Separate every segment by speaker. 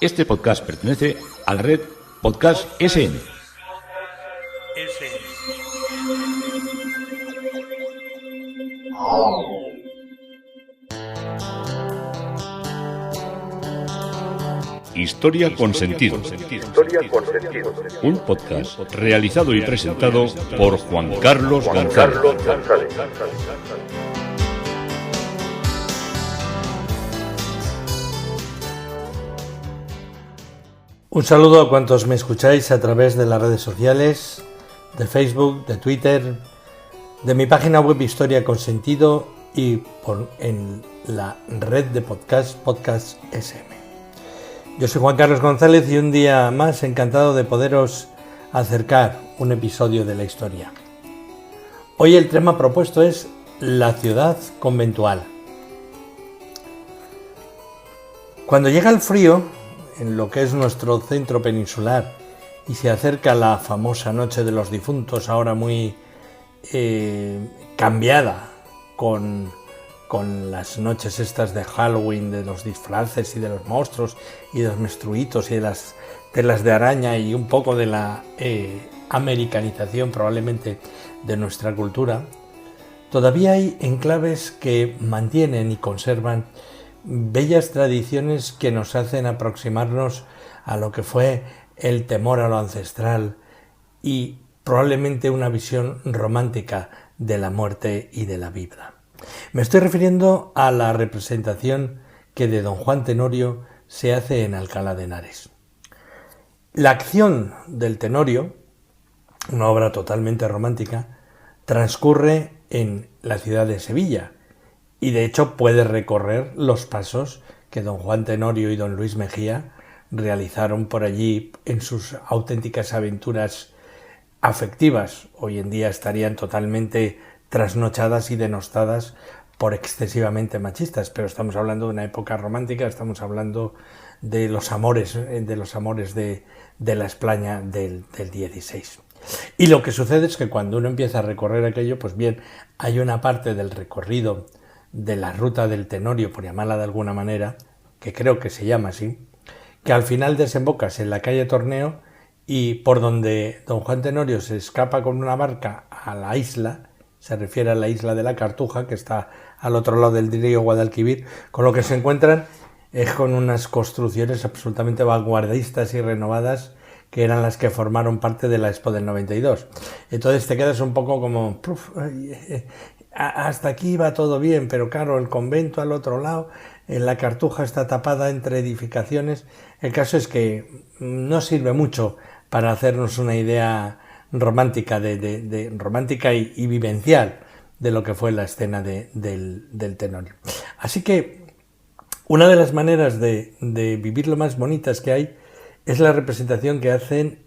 Speaker 1: Este podcast pertenece a la red Podcast SN. Historia con sentido. Un podcast realizado y presentado por Juan Carlos González.
Speaker 2: Un saludo a cuantos me escucháis a través de las redes sociales, de Facebook, de Twitter, de mi página web Historia con Sentido y en la red de Podcast SM. Yo soy Juan Carlos González y un día más encantado de poderos acercar un episodio de la historia. Hoy el tema propuesto es la ciudad conventual. Cuando llega el frío, en lo que es nuestro centro peninsular, y se acerca la famosa Noche de los Difuntos, ahora muy cambiada con las noches estas de Halloween, de los disfraces y de los monstruos y de los menstruitos y de las telas de araña y un poco de la americanización probablemente de nuestra cultura. Todavía hay enclaves que mantienen y conservan bellas tradiciones que nos hacen aproximarnos a lo que fue el temor a lo ancestral y probablemente una visión romántica de la muerte y de la vida. Me estoy refiriendo a la representación que de Don Juan Tenorio se hace en Alcalá de Henares. La acción del Tenorio, una obra totalmente romántica, transcurre en la ciudad de Sevilla, y de hecho puede recorrer los pasos que don Juan Tenorio y don Luis Mejía realizaron por allí en sus auténticas aventuras afectivas. Hoy en día estarían totalmente trasnochadas y denostadas por excesivamente machistas, pero estamos hablando de una época romántica, estamos hablando de los amores de la España del 16. Y lo que sucede es que cuando uno empieza a recorrer aquello, pues bien, hay una parte del recorrido de la ruta del Tenorio, por llamarla de alguna manera, que creo que se llama así, que al final desembocas en la calle Torneo y por donde don Juan Tenorio se escapa con una barca a la isla, se refiere a la isla de la Cartuja, que está al otro lado del río Guadalquivir, con lo que se encuentran es con unas construcciones absolutamente vanguardistas y renovadas que eran las que formaron parte de la Expo del 92. Entonces te quedas un poco como hasta aquí va todo bien, pero claro, el convento al otro lado, en la Cartuja está tapada entre edificaciones. El caso es que no sirve mucho para hacernos una idea romántica romántica y vivencial de lo que fue la escena del Tenorio. Así que una de las maneras de vivir lo más bonitas que hay es la representación que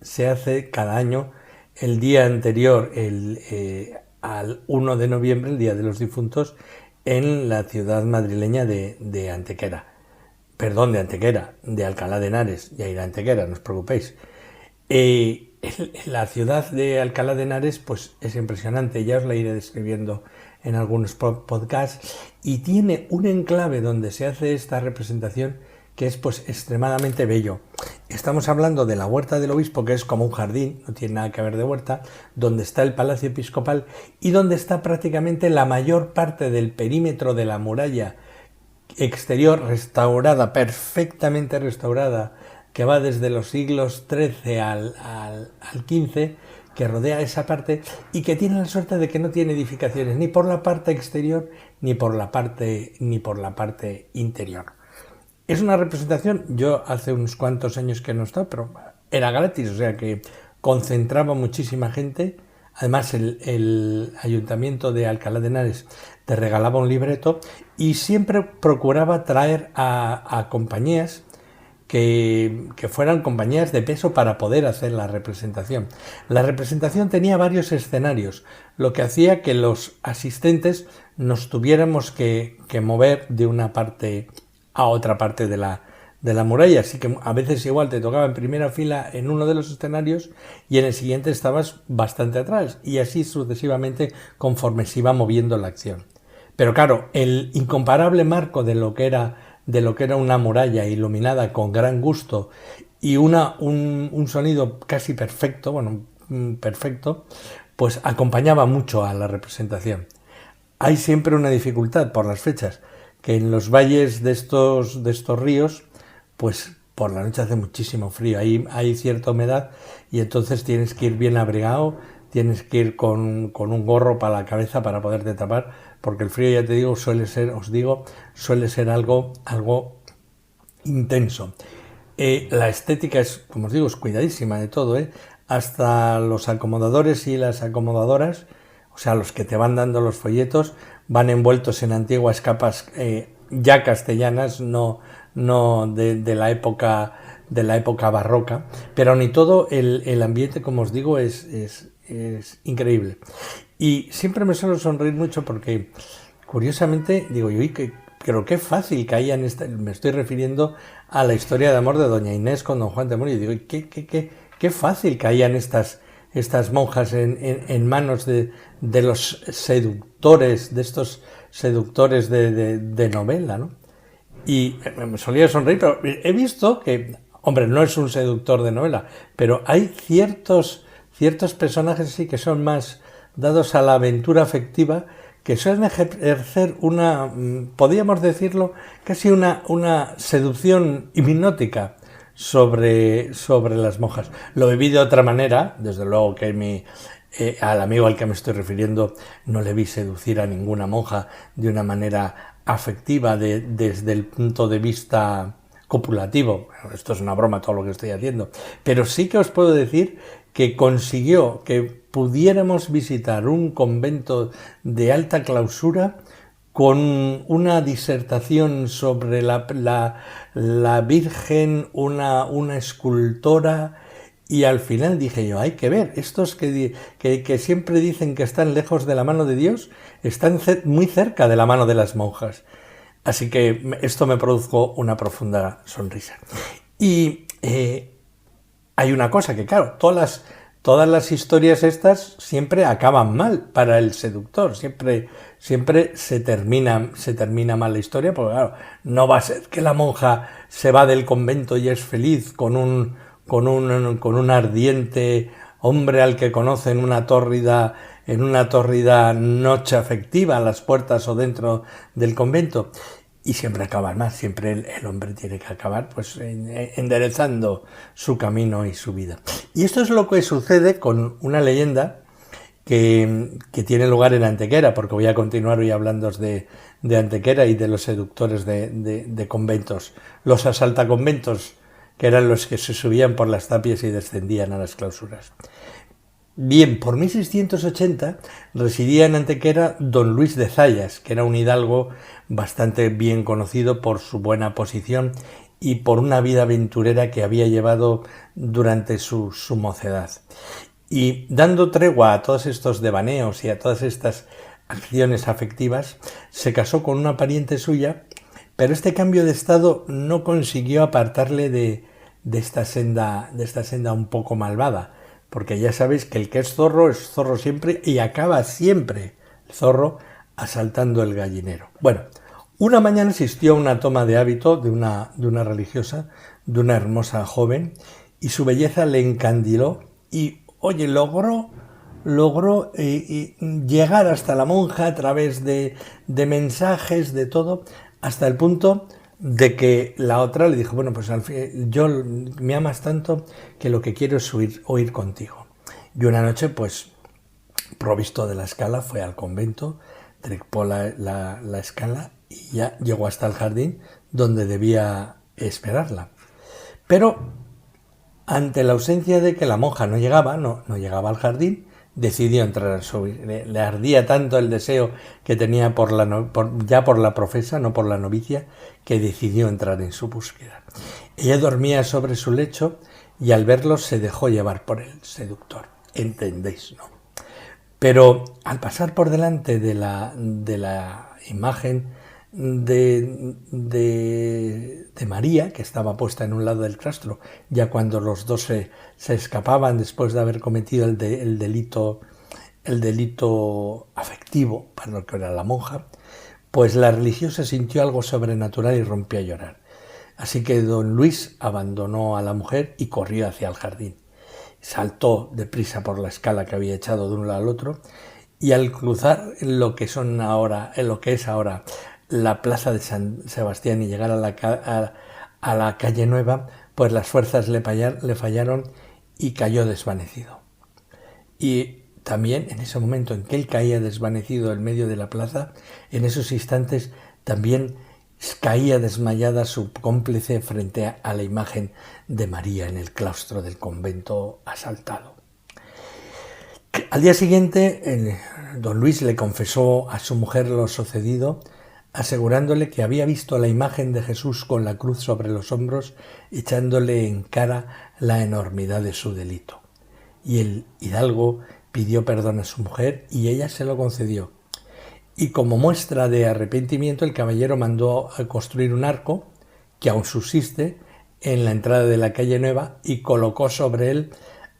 Speaker 2: se hace cada año el día anterior al 1 de noviembre, el Día de los Difuntos, en la ciudad madrileña de Antequera. Perdón, de Antequera, de Alcalá de Henares, ya irá a Antequera, no os preocupéis. La ciudad de Alcalá de Henares pues es impresionante, ya os la iré describiendo en algunos podcasts, y tiene un enclave donde se hace esta representación que es pues extremadamente bello. Estamos hablando de la Huerta del Obispo, que es como un jardín, no tiene nada que ver de huerta, donde está el Palacio Episcopal y donde está prácticamente la mayor parte del perímetro de la muralla exterior restaurada, perfectamente restaurada, que va desde los siglos XIII al XV, que rodea esa parte y que tiene la suerte de que no tiene edificaciones ni por la parte exterior ni por la parte interior. Es una representación, yo hace unos cuantos años que no está, pero era gratis, o sea que concentraba muchísima gente. Además el Ayuntamiento de Alcalá de Henares te regalaba un libreto y siempre procuraba traer a compañías que fueran compañías de peso para poder hacer la representación. La representación tenía varios escenarios, lo que hacía que los asistentes nos tuviéramos que mover de una parte a otra parte de la muralla, así que a veces igual te tocaba en primera fila en uno de los escenarios y en el siguiente estabas bastante atrás, y así sucesivamente conforme se iba moviendo la acción. Pero claro, el incomparable marco de lo que era de lo que era una muralla iluminada con gran gusto y un sonido casi perfecto, perfecto, pues acompañaba mucho a la representación. Hay siempre una dificultad por las fechas, que en los valles de estos ríos, pues por la noche hace muchísimo frío, hay cierta humedad y entonces tienes que ir bien abrigado, tienes que ir con un gorro para la cabeza para poderte tapar, porque el frío, ya te digo, suele ser algo intenso. La estética es, como os digo, es cuidadísima de todo, hasta los acomodadores y las acomodadoras, o sea, los que te van dando los folletos, van envueltos en antiguas capas ya castellanas, no de la época barroca, pero ni todo el ambiente, como os digo, es increíble. Y siempre me suelo sonreír mucho porque, curiosamente, digo, creo que fácil caía me estoy refiriendo a la historia de amor de Doña Inés con Don Juan de Muro, y digo, qué fácil caían estas monjas en manos de los seductores, de estos seductores de novela, ¿no? Y me solía sonreír, pero he visto que, hombre, no es un seductor de novela, pero hay ciertos personajes así que son más dados a la aventura afectiva, que suelen ejercer podríamos decirlo, casi una seducción hipnótica sobre las monjas. Lo viví de otra manera, desde luego que al amigo al que me estoy refiriendo no le vi seducir a ninguna monja de una manera afectiva desde el punto de vista copulativo. Bueno, esto es una broma todo lo que estoy haciendo, pero sí que os puedo decir que consiguió que pudiéramos visitar un convento de alta clausura con una disertación sobre la Virgen, una escultora, y al final dije yo, hay que ver, estos que siempre dicen que están lejos de la mano de Dios, están muy cerca de la mano de las monjas. Así que esto me produjo una profunda sonrisa. Y hay una cosa que, claro, todas las historias estas siempre acaban mal para el seductor, siempre se termina mal la historia, porque claro, no va a ser que la monja se va del convento y es feliz con un ardiente hombre al que conoce en una tórrida noche afectiva a las puertas o dentro del convento. Y siempre acaban mal, siempre el hombre tiene que acabar pues enderezando su camino y su vida. Y esto es lo que sucede con una leyenda que tiene lugar en Antequera, porque voy a continuar hoy hablando de Antequera y de los seductores de conventos, los asaltaconventos, que eran los que se subían por las tapias y descendían a las clausuras. Bien, por 1680 residía en Antequera don Luis de Zayas, que era un hidalgo bastante bien conocido por su buena posición y por una vida aventurera que había llevado durante su mocedad. Y dando tregua a todos estos devaneos y a todas estas acciones afectivas, se casó con una pariente suya, pero este cambio de estado no consiguió apartarle de esta senda un poco malvada, porque ya sabéis que el que es zorro siempre y acaba siempre el zorro asaltando el gallinero. Bueno, una mañana asistió a una toma de hábito de una religiosa, de una hermosa joven, y su belleza le encandiló y, oye, logró llegar hasta la monja a través de mensajes, de todo, hasta el punto de que la otra le dijo, bueno, pues al fin, me amas tanto que lo que quiero es oír contigo. Y una noche, pues, provisto de la escala, fue al convento, trepó la escala y ya llegó hasta el jardín donde debía esperarla. Pero, ante la ausencia de que la monja no llegaba al jardín, decidió entrar a subir. Le ardía tanto el deseo que tenía ya por la profesa, no por la novicia, que decidió entrar en su búsqueda. Ella dormía sobre su lecho y al verlo se dejó llevar por el seductor. ¿Entendéis, no? Pero al pasar por delante de la imagen de María, que estaba puesta en un lado del claustro, ya cuando los dos se escapaban después de haber cometido el delito afectivo para lo que era la monja, pues la religiosa sintió algo sobrenatural y rompió a llorar. Así que don Luis abandonó a la mujer y corrió hacia el jardín. Saltó deprisa por la escala que había echado de un lado al otro, y al cruzar en lo que es ahora la plaza de San Sebastián y llegar a la calle Nueva, pues las fuerzas le fallaron y cayó desvanecido. Y también en ese momento en que él caía desvanecido en medio de la plaza, en esos instantes también caía desmayada su cómplice frente a la imagen de María en el claustro del convento asaltado. Al día siguiente, don Luis le confesó a su mujer lo sucedido, asegurándole que había visto la imagen de Jesús con la cruz sobre los hombros, echándole en cara la enormidad de su delito. Y el hidalgo pidió perdón a su mujer y ella se lo concedió. Y como muestra de arrepentimiento, el caballero mandó a construir un arco, que aún subsiste, en la entrada de la calle Nueva, y colocó sobre él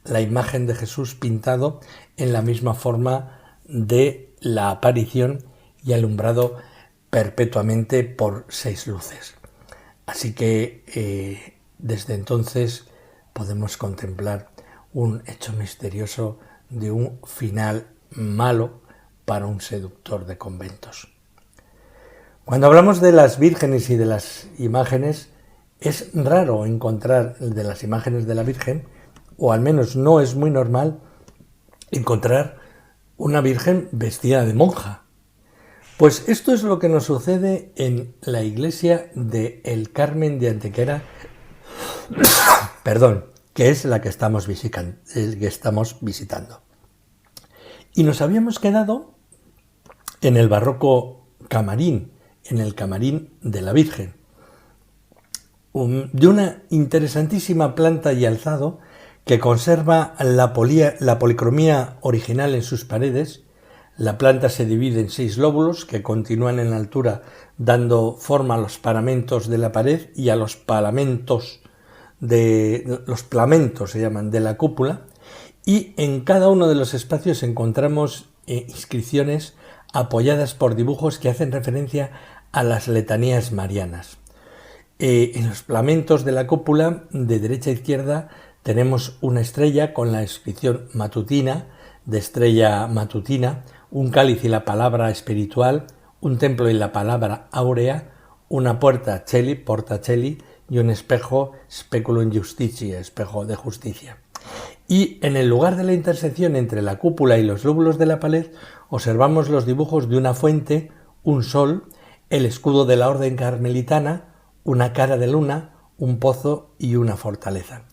Speaker 2: la imagen de Jesús pintado en la misma forma de la aparición y alumbrado perpetuamente por 6 luces. Así que desde entonces podemos contemplar un hecho misterioso de un final malo para un seductor de conventos. Cuando hablamos de las vírgenes y de las imágenes, es raro encontrar de las imágenes de la Virgen, o al menos no es muy normal encontrar una virgen vestida de monja. Pues esto es lo que nos sucede en la iglesia de El Carmen de Antequera, que es la que estamos visitando. Y nos habíamos quedado en el barroco camarín, en el camarín de la Virgen, de una interesantísima planta y alzado que conserva la policromía original en sus paredes. La planta se divide en 6 lóbulos que continúan en la altura dando forma a los paramentos de la pared y a los plamentos se llaman, de la cúpula, y en cada uno de los espacios encontramos inscripciones apoyadas por dibujos que hacen referencia a las letanías marianas. En los plamentos de la cúpula, de derecha a izquierda, tenemos una estrella con la inscripción matutina, de estrella matutina, un cáliz y la palabra espiritual, un templo y la palabra áurea, una puerta porta celi, y un espejo, speculum justitiae, espejo de justicia. Y en el lugar de la intersección entre la cúpula y los lóbulos de la pared observamos los dibujos de una fuente, un sol, el escudo de la orden carmelitana, una cara de luna, un pozo y una fortaleza.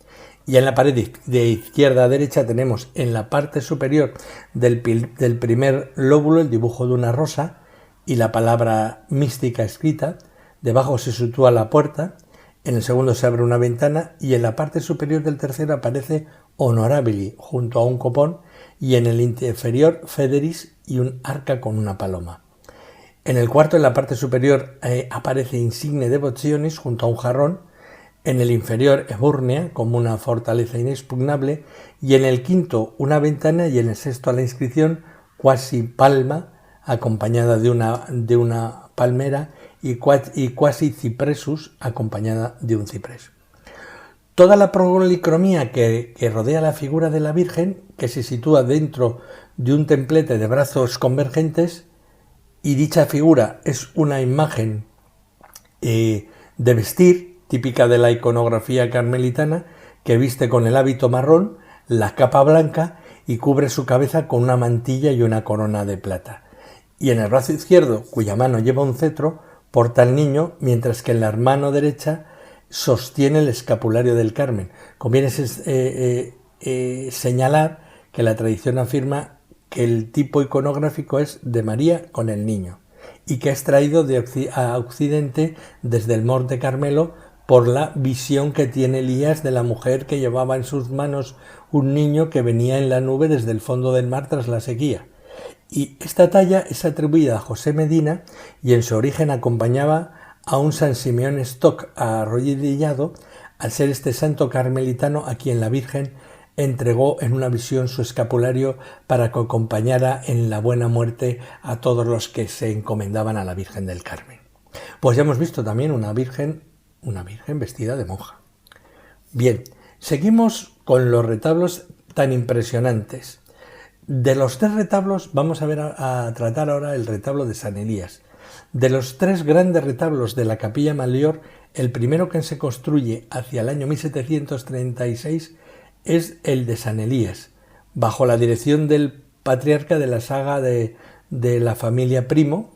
Speaker 2: Y en la pared de izquierda a derecha tenemos en la parte superior del primer lóbulo el dibujo de una rosa y la palabra mística escrita. Debajo se sitúa la puerta, en el segundo se abre una ventana y en la parte superior del tercero aparece Honorabili junto a un copón y en el inferior Federis y un arca con una paloma. En el cuarto, en la parte superior, aparece Insigne Devotionis junto a un jarrón, en el inferior Eburnea como una fortaleza inexpugnable y en el quinto una ventana y en el sexto la inscripción Quasi Palma acompañada de una palmera y Quasi Cipresus acompañada de un ciprés. Toda la policromía que rodea la figura de la Virgen, que se sitúa dentro de un templete de brazos convergentes, y dicha figura es una imagen de vestir típica de la iconografía carmelitana, que viste con el hábito marrón, la capa blanca y cubre su cabeza con una mantilla y una corona de plata. Y en el brazo izquierdo, cuya mano lleva un cetro, porta al niño, mientras que en la mano derecha sostiene el escapulario del Carmen. Conviene señalar que la tradición afirma que el tipo iconográfico es de María con el niño y que es traído a Occidente desde el Monte Carmelo por la visión que tiene Elías de la mujer que llevaba en sus manos un niño que venía en la nube desde el fondo del mar tras la sequía. Y esta talla es atribuida a José Medina y en su origen acompañaba a un San Simeón Stock arrodillado, al ser este santo carmelitano a quien la Virgen entregó en una visión su escapulario para que acompañara en la buena muerte a todos los que se encomendaban a la Virgen del Carmen. Pues ya hemos visto también una virgen vestida de monja. Bien, seguimos con los retablos tan impresionantes. De los 3 retablos vamos a tratar ahora el retablo de San Elías. De los 3 grandes retablos de la Capilla Mayor, el primero que se construye hacia el año 1736 es el de San Elías, bajo la dirección del patriarca de la saga de la familia Primo,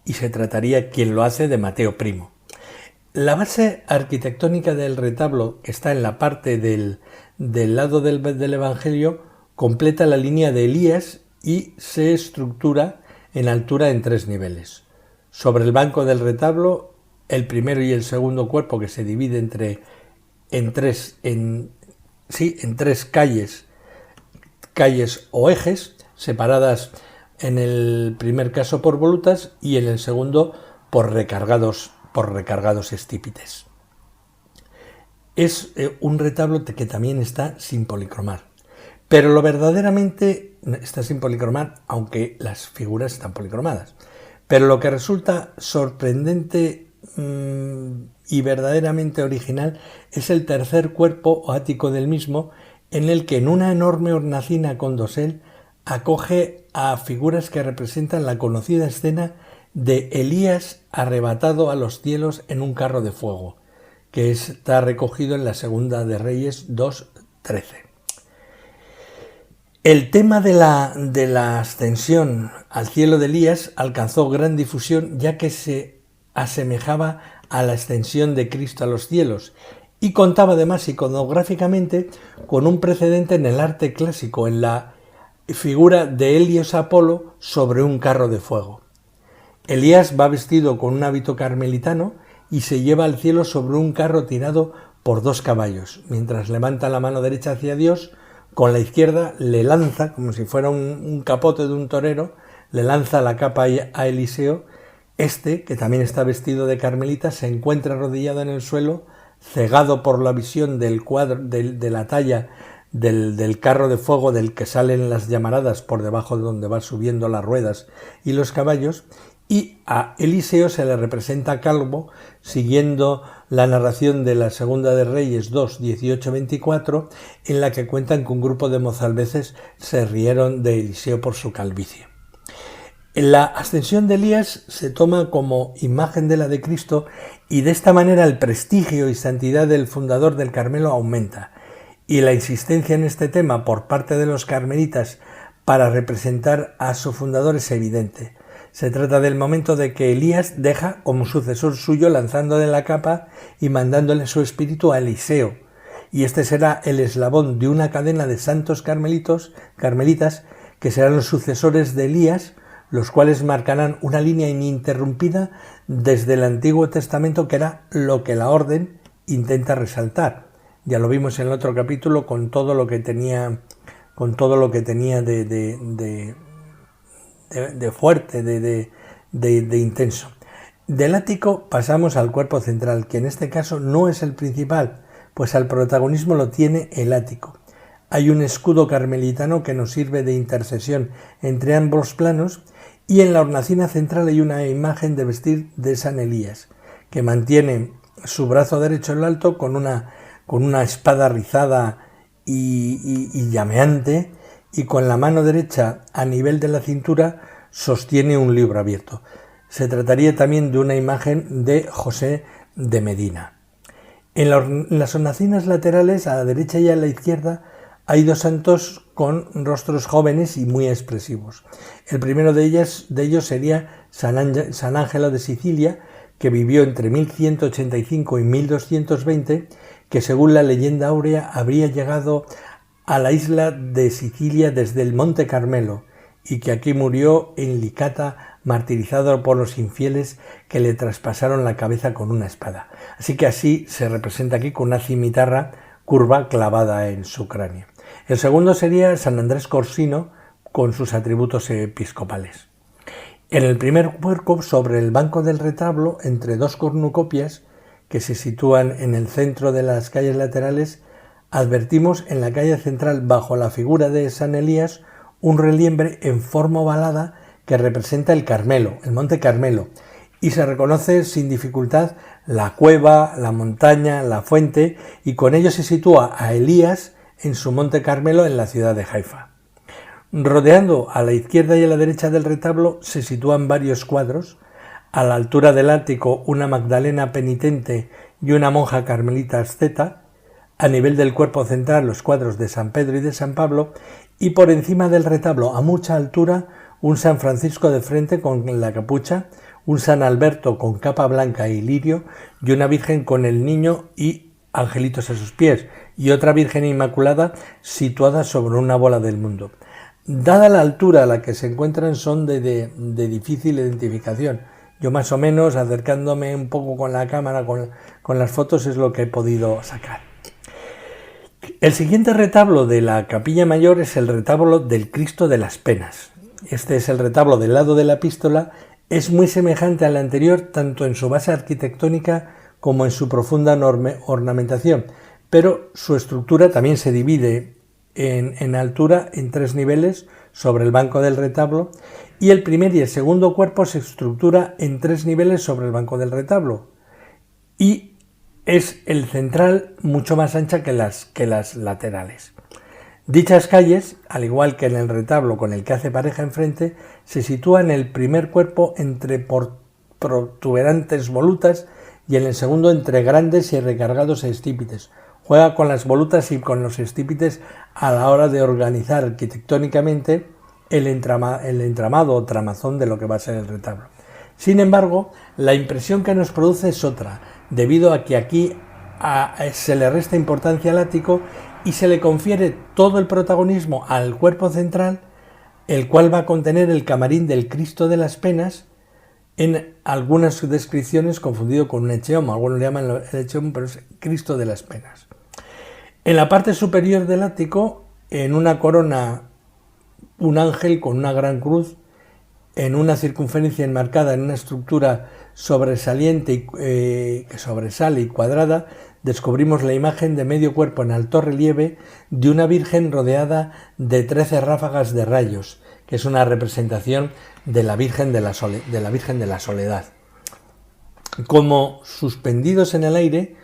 Speaker 2: y se trataría, quien lo hace, de Mateo Primo. La base arquitectónica del retablo, que está en la parte del lado del Evangelio, completa la línea de Elías y se estructura en altura en 3 niveles. Sobre el banco del retablo, el primero y el segundo cuerpo, que se divide en tres calles o ejes, separadas en el primer caso por volutas y en el segundo por recargados estípites. Es un retablo que también está sin policromar, pero lo verdaderamente está sin policromar, aunque las figuras están policromadas. Pero lo que resulta sorprendente y verdaderamente original es el tercer cuerpo o ático del mismo, en el que en una enorme hornacina con dosel acoge a figuras que representan la conocida escena de Elías arrebatado a los cielos en un carro de fuego, que está recogido en la Segunda de Reyes 2:13. El tema de la ascensión al cielo de Elías alcanzó gran difusión, ya que se asemejaba a la ascensión de Cristo a los cielos, y contaba además iconográficamente con un precedente en el arte clásico, en la figura de Helios Apolo sobre un carro de fuego. Elías va vestido con un hábito carmelitano y se lleva al cielo sobre un carro tirado por 2 caballos, mientras levanta la mano derecha hacia Dios, con la izquierda le lanza, como si fuera un capote de un torero, le lanza la capa a Eliseo. Que también está vestido de carmelita, se encuentra arrodillado en el suelo, cegado por la visión del cuadro, de la talla del carro de fuego del que salen las llamaradas por debajo de donde va subiendo las ruedas y los caballos, y a Eliseo se le representa calvo, siguiendo la narración de la Segunda de Reyes 2:18-24, en la que cuentan que un grupo de mozalbeces se rieron de Eliseo por su calvicie. La ascensión de Elías se toma como imagen de la de Cristo, y de esta manera el prestigio y santidad del fundador del Carmelo aumenta, y la insistencia en este tema por parte de los carmelitas para representar a su fundador es evidente. Se trata del momento de que Elías deja como sucesor suyo, lanzándole la capa y mandándole su espíritu a Eliseo, y este será el eslabón de una cadena de santos carmelitas que serán los sucesores de Elías, los cuales marcarán una línea ininterrumpida desde el Antiguo Testamento, que era lo que la orden intenta resaltar. Ya lo vimos en el otro capítulo con todo lo que tenía de fuerte, de intenso. Del ático pasamos al cuerpo central, que en este caso no es el principal, pues al protagonismo lo tiene el ático. Hay un escudo carmelitano que nos sirve de intercesión entre ambos planos, y en la hornacina central hay una imagen de vestir de San Elías, que mantiene su brazo derecho en lo alto con una espada rizada y llameante, y con la mano derecha a nivel de la cintura sostiene un libro abierto. Se trataría también de una imagen de José de Medina. En las hornacinas laterales, a la derecha y a la izquierda, hay 2 santos con rostros jóvenes y muy expresivos. El primero de ellos sería San Ángelo de Sicilia, que vivió entre 1185 y 1220, que según la leyenda áurea habría llegado a la isla de Sicilia desde el Monte Carmelo, y que aquí murió en Licata, martirizado por los infieles que le traspasaron la cabeza con una espada. Así que así se representa aquí con una cimitarra curva clavada en su cráneo. El segundo sería San Andrés Corsino, con sus atributos episcopales. En el primer cuerpo, sobre el banco del retablo, entre 2 cornucopias que se sitúan en el centro de las calles laterales, advertimos en la calle central, bajo la figura de San Elías, un relieve en forma ovalada que representa el Carmelo, el monte Carmelo, y se reconoce sin dificultad la cueva, la montaña, la fuente, y con ello se sitúa a Elías en su monte Carmelo en la ciudad de Haifa. Rodeando a la izquierda y a la derecha del retablo se sitúan varios cuadros. A la altura del ático, una Magdalena penitente y una monja carmelita asceta. A nivel del cuerpo central, los cuadros de San Pedro y de San Pablo, y por encima del retablo, a mucha altura, un San Francisco de frente con la capucha, un San Alberto con capa blanca y lirio, y una Virgen con el niño y angelitos a sus pies, y otra Virgen Inmaculada situada sobre una bola del mundo. Dada la altura a la que se encuentran, son de difícil identificación. Yo más o menos, acercándome un poco con la cámara, con las fotos, es lo que he podido sacar. El siguiente retablo de la capilla mayor es el retablo del Cristo de las Penas. Este es el retablo del lado de la epístola. Es muy semejante al anterior, tanto en su base arquitectónica como en su profunda ornamentación, pero su estructura también se divide en altura en 3 niveles sobre el banco del retablo, y el primer y el segundo cuerpo se estructura en 3 niveles sobre el banco del retablo, y es el central mucho más ancha que las laterales. Dichas calles, al igual que en el retablo con el que hace pareja enfrente, se sitúan en el primer cuerpo entre protuberantes volutas y en el segundo entre grandes y recargados estípites. Juega con las volutas y con los estípites a la hora de organizar arquitectónicamente el entramado o tramazón de lo que va a ser el retablo. Sin embargo, la impresión que nos produce es otra, debido a que aquí se le resta importancia al ático y se le confiere todo el protagonismo al cuerpo central, el cual va a contener el camarín del Cristo de las Penas, en algunas descripciones confundido con un echeón, algunos le llaman el echeón, pero es Cristo de las Penas. En la parte superior del ático, en una corona, un ángel con una gran cruz, en una circunferencia enmarcada en una estructura sobresaliente que sobresale y cuadrada, descubrimos la imagen de medio cuerpo en alto relieve de una Virgen rodeada de 13 ráfagas de rayos, que es una representación de la Virgen de la Soledad. Como suspendidos en el aire,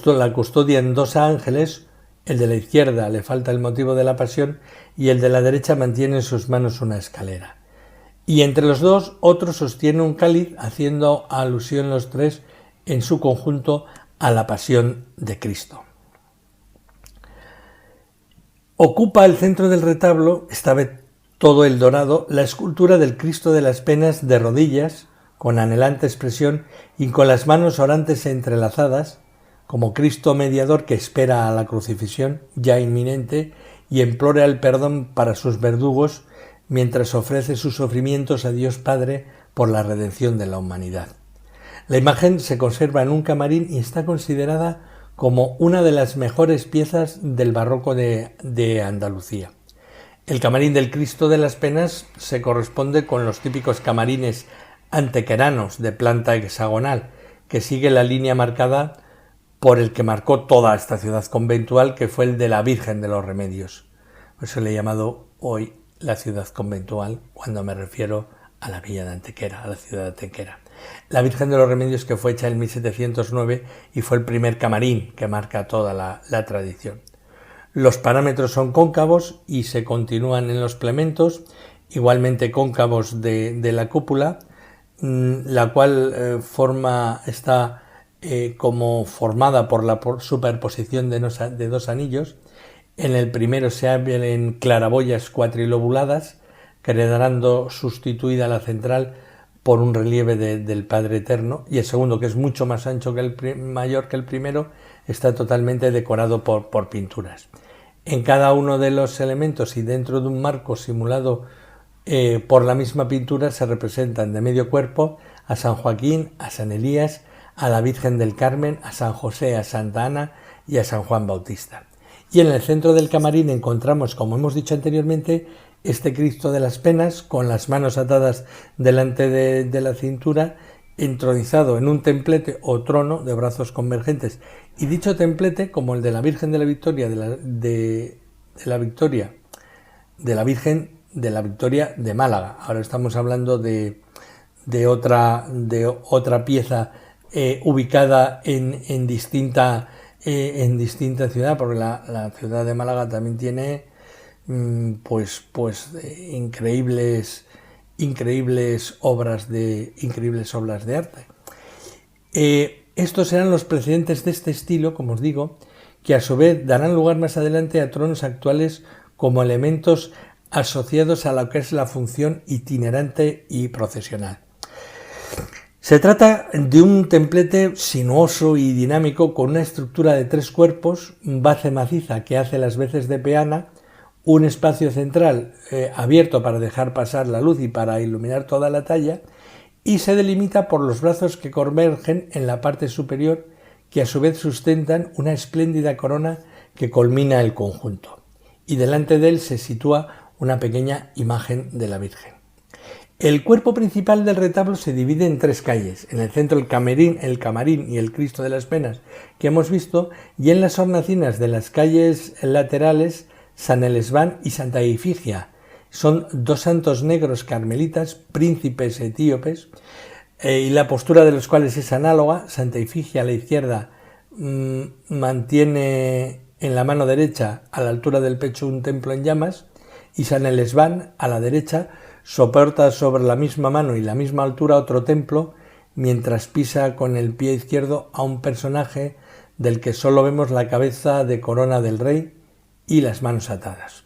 Speaker 2: la custodian 2 ángeles. El de la izquierda le falta el motivo de la pasión y el de la derecha mantiene en sus manos una escalera. Y entre los dos, otro sostiene un cáliz, haciendo alusión los 3 en su conjunto a la pasión de Cristo. Ocupa el centro del retablo, esta vez todo el dorado, la escultura del Cristo de las Penas de rodillas, con anhelante expresión y con las manos orantes entrelazadas, como Cristo mediador que espera a la crucifixión ya inminente y implora el perdón para sus verdugos mientras ofrece sus sufrimientos a Dios Padre por la redención de la humanidad. La imagen se conserva en un camarín y está considerada como una de las mejores piezas del barroco de Andalucía. El camarín del Cristo de las Penas se corresponde con los típicos camarines antequeranos de planta hexagonal, que sigue la línea marcada por el que marcó toda esta ciudad conventual, que fue el de la Virgen de los Remedios. Por eso le he llamado hoy la ciudad conventual cuando me refiero a la villa de Antequera, a la ciudad de Antequera. La Virgen de los Remedios, que fue hecha en 1709 y fue el primer camarín que marca toda la tradición. Los parámetros son cóncavos y se continúan en los plementos, igualmente cóncavos de la cúpula, la cual está como formada por la superposición de 2 anillos. En el primero se abren claraboyas cuatrilobuladas, quedando sustituida la central por un relieve del Padre Eterno, y el segundo, que es mucho más ancho mayor que el primero, está totalmente decorado por pinturas. En cada uno de los elementos y dentro de un marco simulado por la misma pintura se representan de medio cuerpo a San Joaquín, a San Elías, a la Virgen del Carmen, a San José, a Santa Ana y a San Juan Bautista. Y en el centro del camarín encontramos, como hemos dicho anteriormente, este Cristo de las Penas con las manos atadas delante de la cintura entronizado en un templete o trono de brazos convergentes. Y dicho templete, como el de la Virgen de la Victoria de la Virgen de la Victoria de Málaga. Ahora estamos hablando de otra pieza ubicada en distinta ciudad, porque la ciudad de Málaga también tiene increíbles obras de arte. Estos serán los precedentes de este estilo, como os digo, que a su vez darán lugar más adelante a tronos actuales como elementos asociados a lo que es la función itinerante y procesional. Se trata de un templete sinuoso y dinámico con una estructura de 3 cuerpos, base maciza que hace las veces de peana, un espacio central abierto para dejar pasar la luz y para iluminar toda la talla, y se delimita por los brazos que convergen en la parte superior, que a su vez sustentan una espléndida corona que culmina el conjunto. Y delante de él se sitúa una pequeña imagen de la Virgen. El cuerpo principal del retablo se divide en 3 calles, en el centro el camarín y el Cristo de las Penas que hemos visto, y en las hornacinas de las calles laterales San Elesbán y Santa Efigia. Son 2 santos negros carmelitas, príncipes etíopes, y la postura de los cuales es análoga. Santa Efigia a la izquierda mantiene en la mano derecha a la altura del pecho un templo en llamas, y San Elesbán a la derecha soporta sobre la misma mano y la misma altura otro templo, mientras pisa con el pie izquierdo a un personaje del que solo vemos la cabeza de corona del rey y las manos atadas.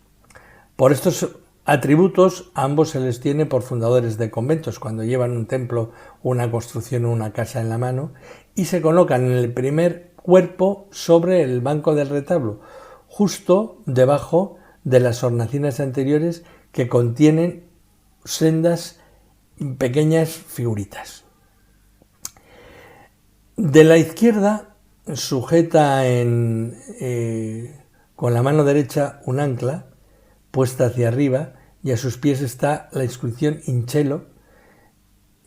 Speaker 2: Por estos atributos a ambos se les tiene por fundadores de conventos cuando llevan un templo, una construcción o una casa en la mano, y se colocan en el primer cuerpo sobre el banco del retablo, justo debajo de las hornacinas anteriores que contienen sendas pequeñas figuritas. De la izquierda sujeta con la mano derecha un ancla puesta hacia arriba, y a sus pies está la inscripción in cielo,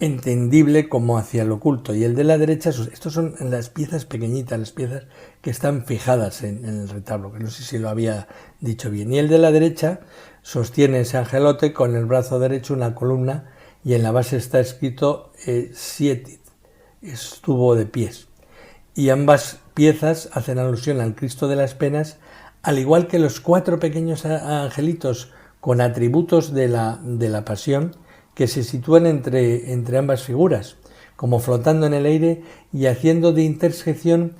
Speaker 2: entendible como hacia el oculto, y el de la derecha, estos son las piezas pequeñitas, las piezas que están fijadas en el retablo, que no sé si lo había dicho bien, y el de la derecha sostiene ese angelote con el brazo derecho una columna, y en la base está escrito sietit, estuvo de pies, y ambas piezas hacen alusión al Cristo de las Penas, al igual que los 4 pequeños angelitos con atributos de la Pasión que se sitúan entre ambas figuras, como flotando en el aire y haciendo de intersección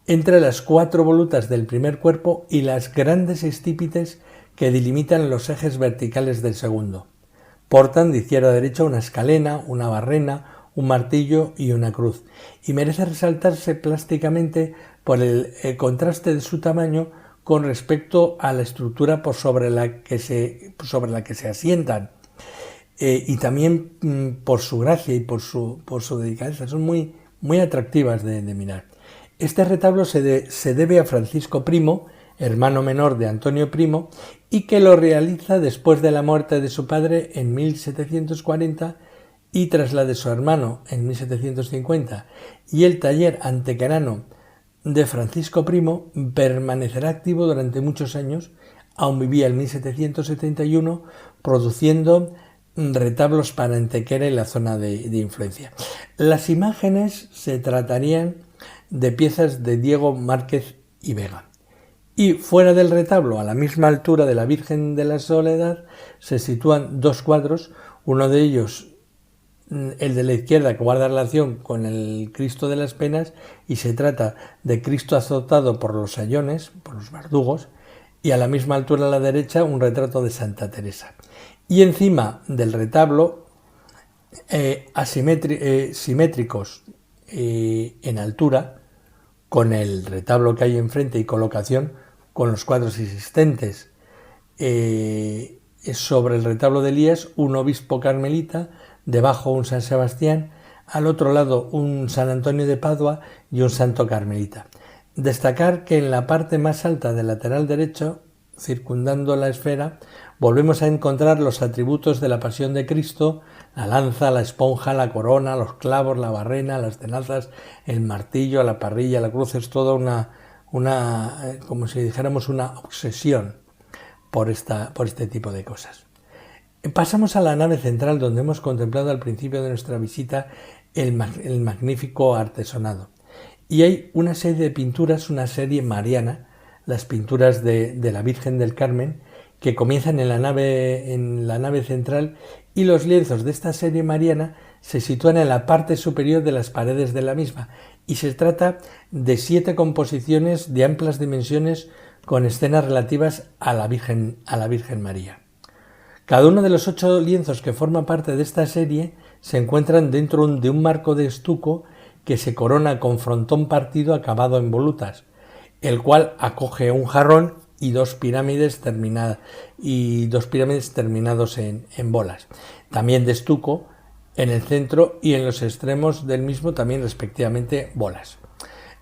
Speaker 2: entre las 4 volutas del primer cuerpo y las grandes estípites que delimitan los ejes verticales del segundo. Portan de izquierda a derecha una escalena, una barrena, un martillo y una cruz, y merece resaltarse plásticamente por el contraste de su tamaño con respecto a la estructura sobre la que se asientan, y también por su gracia y por su delicadeza. Son muy atractivas de mirar. Este retablo se debe a Francisco Primo, hermano menor de Antonio Primo, y que lo realiza después de la muerte de su padre en 1740 y tras la de su hermano en 1750, y el taller antequerano de Francisco Primo permanecerá activo durante muchos años, aún vivía en 1771, produciendo retablos para Antequera y la zona de influencia. Las imágenes se tratarían de piezas de Diego Márquez y Vega. Y fuera del retablo, a la misma altura de la Virgen de la Soledad, se sitúan 2 cuadros, uno de ellos el de la izquierda, que guarda relación con el Cristo de las Penas, y se trata de Cristo azotado por los sayones, por los verdugos, y a la misma altura a la derecha un retrato de Santa Teresa. Y encima del retablo, simétricos en altura, con el retablo que hay enfrente y colocación con los cuadros existentes, sobre el retablo de Elías un obispo carmelita, debajo un San Sebastián, al otro lado un San Antonio de Padua y un santo carmelita. Destacar que en la parte más alta del lateral derecho, circundando la esfera, volvemos a encontrar los atributos de la Pasión de Cristo, la lanza, la esponja, la corona, los clavos, la barrena, las tenazas, el martillo, la parrilla, la cruz. Es toda como si dijéramos una obsesión por este tipo de cosas. Pasamos a la nave central, donde hemos contemplado al principio de nuestra visita el magnífico artesonado. Y hay una serie de pinturas, una serie mariana, las pinturas de la Virgen del Carmen, que comienzan en la nave central, y los lienzos de esta serie mariana se sitúan en la parte superior de las paredes de la misma, y se trata de 7 composiciones de amplias dimensiones con escenas relativas a la Virgen María. Cada uno de los 8 lienzos que forman parte de esta serie se encuentran dentro de un marco de estuco que se corona con frontón partido acabado en volutas, el cual acoge un jarrón y 2 pirámides terminados en bolas, también de estuco en el centro, y en los extremos del mismo también respectivamente bolas.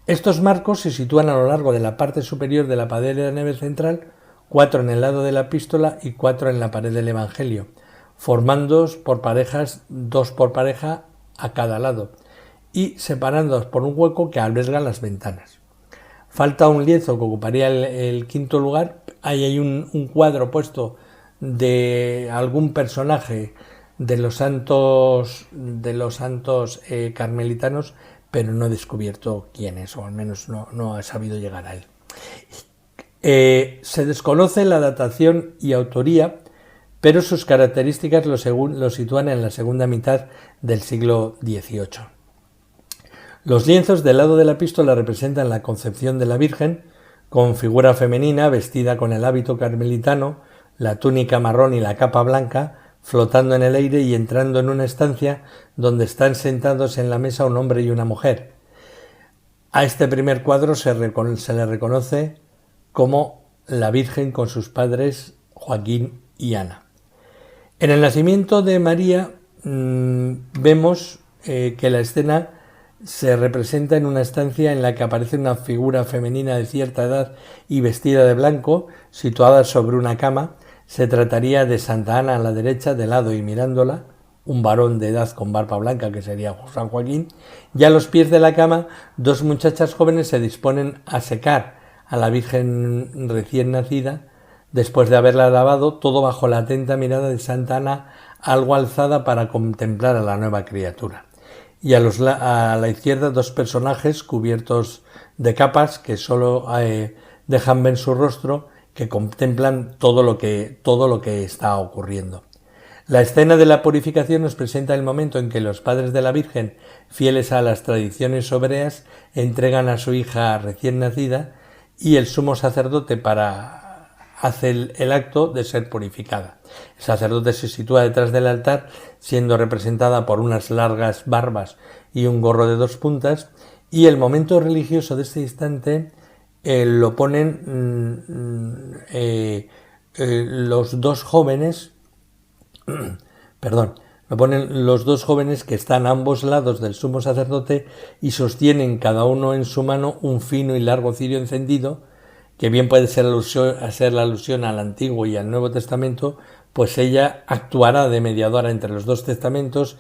Speaker 2: Estos marcos se sitúan a lo largo de la parte superior de la pared de la nave central, 4 en el lado de la epístola y 4 en la pared del Evangelio, formándoos por parejas, 2 por pareja a cada lado, y separándoos por un hueco que alberga las ventanas. Falta un lienzo que ocuparía el quinto lugar. Ahí hay un cuadro puesto de algún personaje de los santos carmelitanos, pero no he descubierto quién es, o al menos no he sabido llegar a él. Se desconoce la datación y autoría, pero sus características lo sitúan en la segunda mitad del siglo XVIII. Los lienzos del lado de la epístola representan la concepción de la Virgen, con figura femenina vestida con el hábito carmelitano, la túnica marrón y la capa blanca, flotando en el aire y entrando en una estancia donde están sentados en la mesa un hombre y una mujer. A este primer cuadro se le reconoce como la Virgen con sus padres Joaquín y Ana. En el nacimiento de María vemos que la escena se representa en una estancia en la que aparece una figura femenina de cierta edad y vestida de blanco, situada sobre una cama. Se trataría de Santa Ana a la derecha, de lado y mirándola, un varón de edad con barba blanca que sería San Joaquín, y a los pies de la cama 2 muchachas jóvenes se disponen a secar a la Virgen recién nacida, después de haberla lavado, todo bajo la atenta mirada de Santa Ana, algo alzada para contemplar a la nueva criatura. Y a la izquierda 2 personajes cubiertos de capas que solo dejan ver su rostro, que contemplan todo lo que está ocurriendo. La escena de la purificación nos presenta el momento en que los padres de la Virgen, fieles a las tradiciones hebreas, entregan a su hija recién nacida, y el sumo sacerdote hace el acto de ser purificada. El sacerdote se sitúa detrás del altar, siendo representada por unas largas barbas y un gorro de 2 puntas, y el momento religioso de este instante lo ponen los 2 jóvenes que están a ambos lados del sumo sacerdote y sostienen cada uno en su mano un fino y largo cirio encendido, que bien puede ser la alusión al Antiguo y al Nuevo Testamento, pues ella actuará de mediadora entre los 2 testamentos,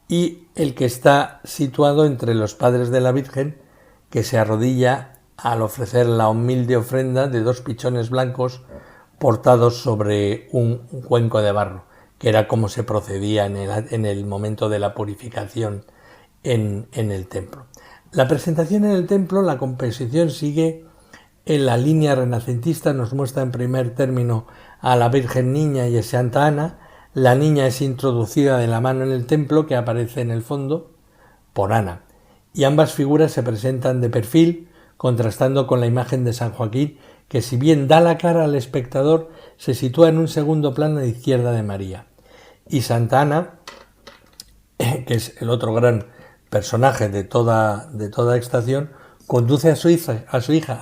Speaker 2: y el que está situado entre los padres de la Virgen, que se arrodilla al ofrecer la humilde ofrenda de 2 pichones blancos portados sobre un cuenco de barro, que era como se procedía en el momento de la purificación en el templo. La presentación en el templo, la composición sigue en la línea renacentista. Nos muestra en primer término a la Virgen Niña y a Santa Ana. La niña es introducida de la mano en el templo, que aparece en el fondo por Ana, y ambas figuras se presentan de perfil, contrastando con la imagen de San Joaquín, que si bien da la cara al espectador, se sitúa en un segundo plano a la izquierda de María. Y Santa Ana, que es el otro gran personaje de toda estación, conduce a su hija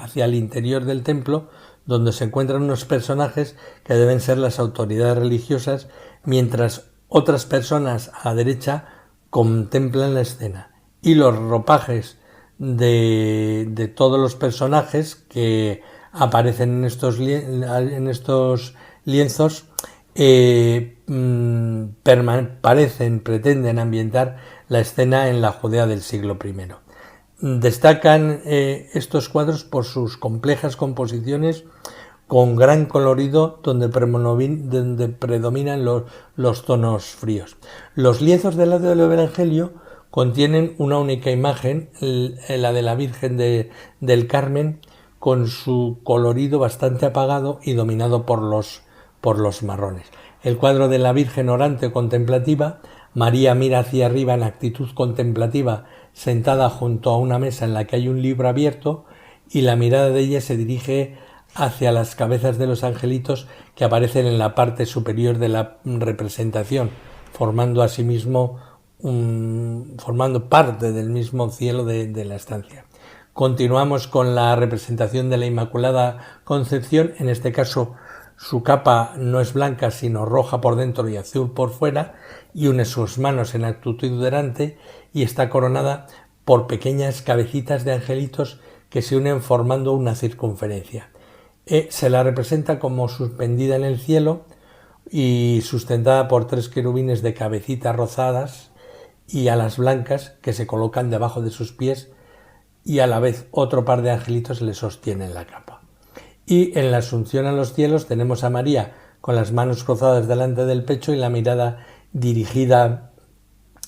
Speaker 2: hacia el interior del templo, donde se encuentran unos personajes que deben ser las autoridades religiosas, mientras otras personas a la derecha contemplan la escena. Y los ropajes de todos los personajes que aparecen en estos lienzos pretenden ambientar la escena en la Judea del siglo I. Destacan estos cuadros por sus complejas composiciones con gran colorido donde predominan los tonos fríos. Los lienzos del lado del Evangelio contienen una única imagen, la de la Virgen del Carmen, con su colorido bastante apagado y dominado por los marrones. El cuadro de la Virgen orante contemplativa, María mira hacia arriba en actitud contemplativa, sentada junto a una mesa en la que hay un libro abierto, y la mirada de ella se dirige hacia las cabezas de los angelitos que aparecen en la parte superior de la representación, formando asimismo formando parte del mismo cielo de la estancia. Continuamos con la representación de la Inmaculada Concepción. En este caso su capa no es blanca sino roja por dentro y azul por fuera, y une sus manos en actitud orante y está coronada por pequeñas cabecitas de angelitos que se unen formando una circunferencia. Se la representa como suspendida en el cielo y sustentada por 3 querubines de cabecitas rosadas y alas blancas que se colocan debajo de sus pies, y a la vez otro par de angelitos le sostienen la capa. Y en la Asunción a los cielos tenemos a María con las manos cruzadas delante del pecho y la mirada dirigida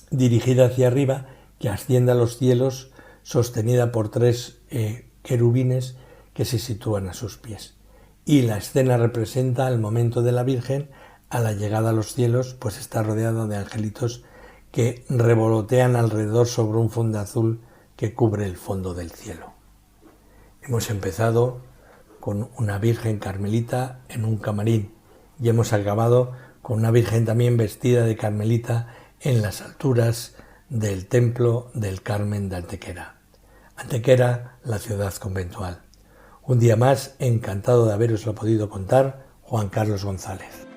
Speaker 2: hacia arriba, que asciende a los cielos, sostenida por 3 querubines que se sitúan a sus pies. Y la escena representa el momento de la Virgen a la llegada a los cielos, pues está rodeada de angelitos que revolotean alrededor sobre un fondo azul que cubre el fondo del cielo. Hemos empezado con una Virgen carmelita en un camarín y hemos acabado con una Virgen también vestida de carmelita en las alturas del templo del Carmen de Antequera. Antequera, la ciudad conventual. Un día más, encantado de haberoslo podido contar, Juan Carlos González.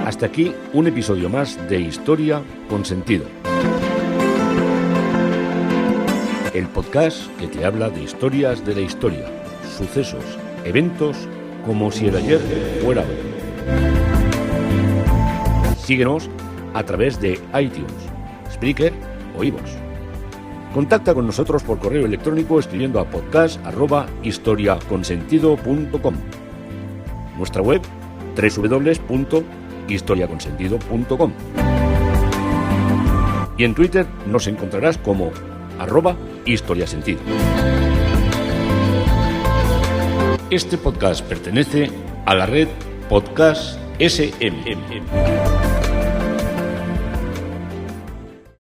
Speaker 1: Hasta aquí un episodio más de Historia con Sentido. El podcast que te habla de historias de la historia, sucesos, eventos, como si el ayer fuera hoy. Síguenos a través de iTunes, Spreaker o iVoox. Contacta con nosotros por correo electrónico escribiendo a podcast@historiaconsentido.com. Nuestra web www.historiaconsentido.com. Y en Twitter nos encontrarás como @historiasentido. Este podcast pertenece a la red Podcast SM.